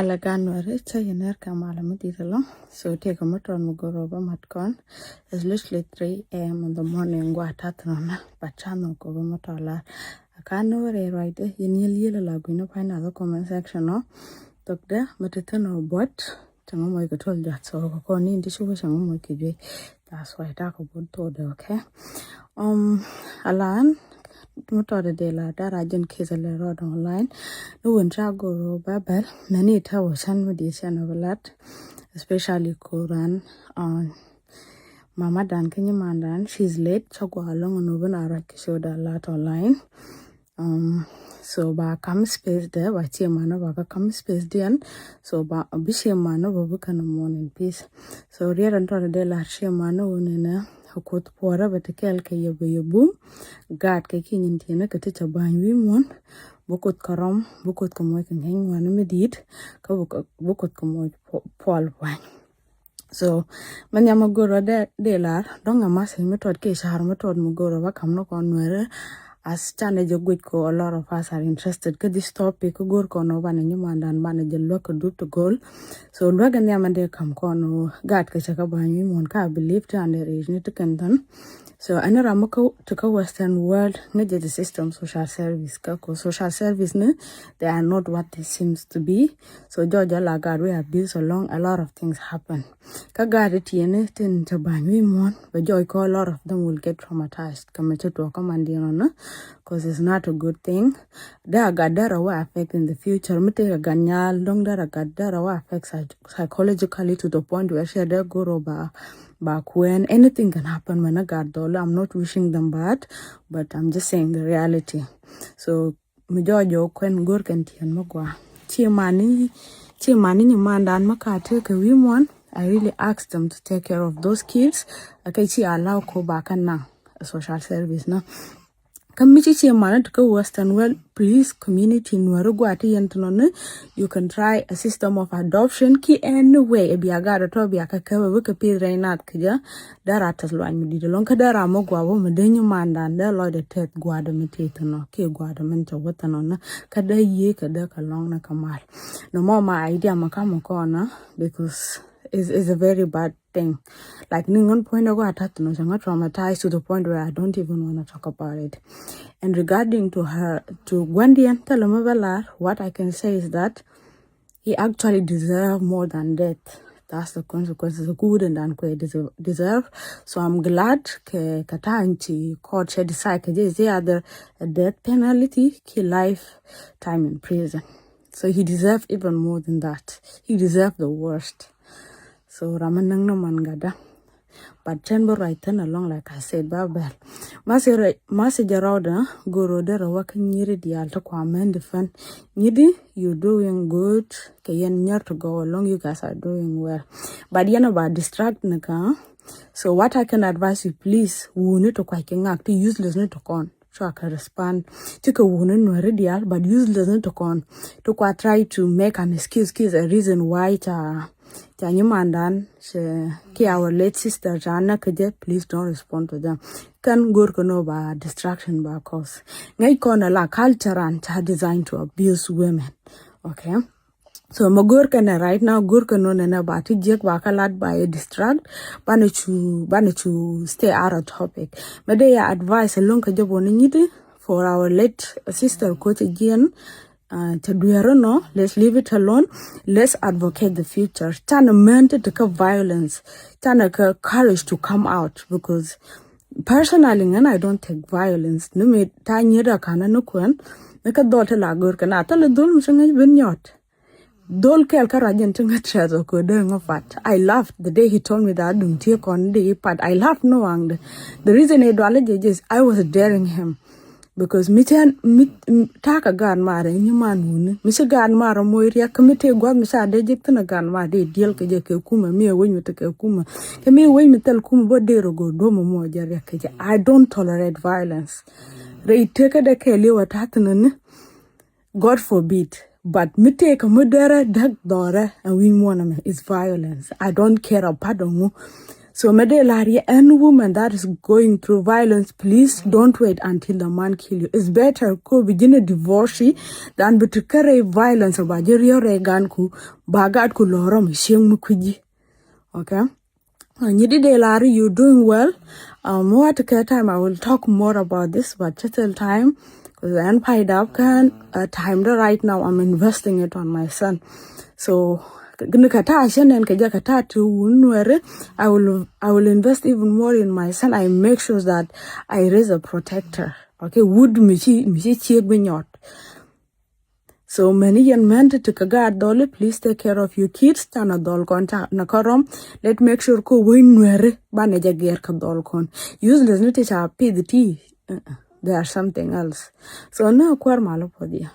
Alaganware chayener kamala madidalo. So take a motor and go over matcon. It's literally 3 a.m. in the morning. Guatatrona, but channel go over motola. I can't know where right there. You nearly laguna pine other comment section. No, took there, but it's no bot. Tango I told that so go in this way. That's why I talk about to okay. Alan. Mutore de la darajan kezale road online no wontra go babel many tawasan mediation of a lot especially Quran on mama dan kenya mandan she's late so go along and open our showed a lot online so ba come space there ba che mana ba come space then so ba bishe mana ba bukan morning peace so rear and de la she mana wonena hakot pora batakel ke yobum gad ke kinin tina ke ta ban wi mon bokot karam bokot ko moy kan hen wan medit ka bokot ko moy pol wan so manya magoro de lar donga mas metod ke shahar metod magoro ba kamno kon were as chane jogwit ko a lot of us are interested ke this topic gor ko no bana nyumandan bana jello ko dut goal so lwaga nyamande kam ko no gad ke chaka banyi mon ka believe to under age ni tukendan so anara mako to ka western world ngeje the system social service ka ko social service ne they are not what they seems to be so Georgia la god we have been so long a lot of things happen ka gad tiene tin to banyi mon but joy ko a lot of them will get traumatized kama to kamandino no because it's not a good thing. There gadara will affect in the future. Mite ganyal dong dara gadara will affect psychologically to the point where she there go back when anything can happen when a gadol. I'm not wishing them bad, but I'm just saying the reality. So mijojo kwen gor kan tian magwa. Chimani ni mandan makate ke wimon. I really asked them to take care of those kids. Okay, chi allow ko back na social service na. Kamichi mana to go western well please community nuarugwati yantunone you can try a system of adoption ki anyway biagara to biaka kawe buka pire nat kja dara taslo mi di lonka dara mo gwa me denyu manda nda lo de tet gwada metete no ki gwada menta watano na kada ye kada kalong na kamal no more my idea makamo kona because is a very bad thing. Like ningon point ago atatu no traumatized to the point where I don't even want to talk about it. And regarding to Gwendian Telemavelar, what I can say is that he actually deserved more than death. That's the consequences of good and unquay deserve. So I'm glad ke katanchi court she decide ke is the other death penalty, ki lifetime in prison. So he deserved even more than that. He deserved the worst. So Ramanang no mangada. But Chenbo right turn along like I said, Babel. Masajarada, Guru Dera working near the altar kwamen defend. Nidi, you doing good. Kayan nyar to go along, you guys are doing well. But you know about distract naka. So what I can advise you, please, who need to quite act useless need to con. So I can respond. Take a woman already, but useless need to con. To quite try to make an excuse a reason why Mandan, ki our late sister Jana Kaje, please don't respond to them. Can go no ba distraction ba cause. Ngay kona la culture and designed to abuse women. Okay. So magurkana right now gurkano na bati jek bakalat by a distract banichu stay out of topic. Medaya advice along kajaboni for our late sister coach again. No, let's leave it alone. Let's advocate the future. Tana meant to violence. Tana courage to come out because personally, and I don't take violence. No me tanya da kana no kwen. Naka dolte la gur kana tala dol musanga binyot. Dol kel karajan tunga chazo ko denga fat. I laughed the day he told me that don't take on the part. I laughed no ang. The reason I do is I was daring him. Because taka gan mare ni manun mi se gan mara moiria kamite gwa mi sa de jek na gan ma de diel ke je ke kuma mi wenyu te ke kuma ke mi wenyu tel kuma bo de rogo do mo jare ke je I don't tolerate violence re take de ke lewa tatnen God forbid but mi take modera dag dore and we want is violence I don't care about them. So Medelari, any woman that is going through violence, please don't wait until the man kill you. It's better ko begin a divorce than to carry violence about your regan ku bagad ku lorom sheng mukwiji. Okay? Nyidi you doing well. More to time I will talk more about this, but just till time because I'm paid up can time right now I'm investing it on my son. So I will invest even more in my son. I make sure that I raise a protector. Okay, would michi. So many young men to kaga dolly, please take care of your kids. Tana dol contact nakarom. Let make sure ko win nwere banaja gear ka dol kon. Useless no teacher pay the tea. There's something else. So now kwar malo podia.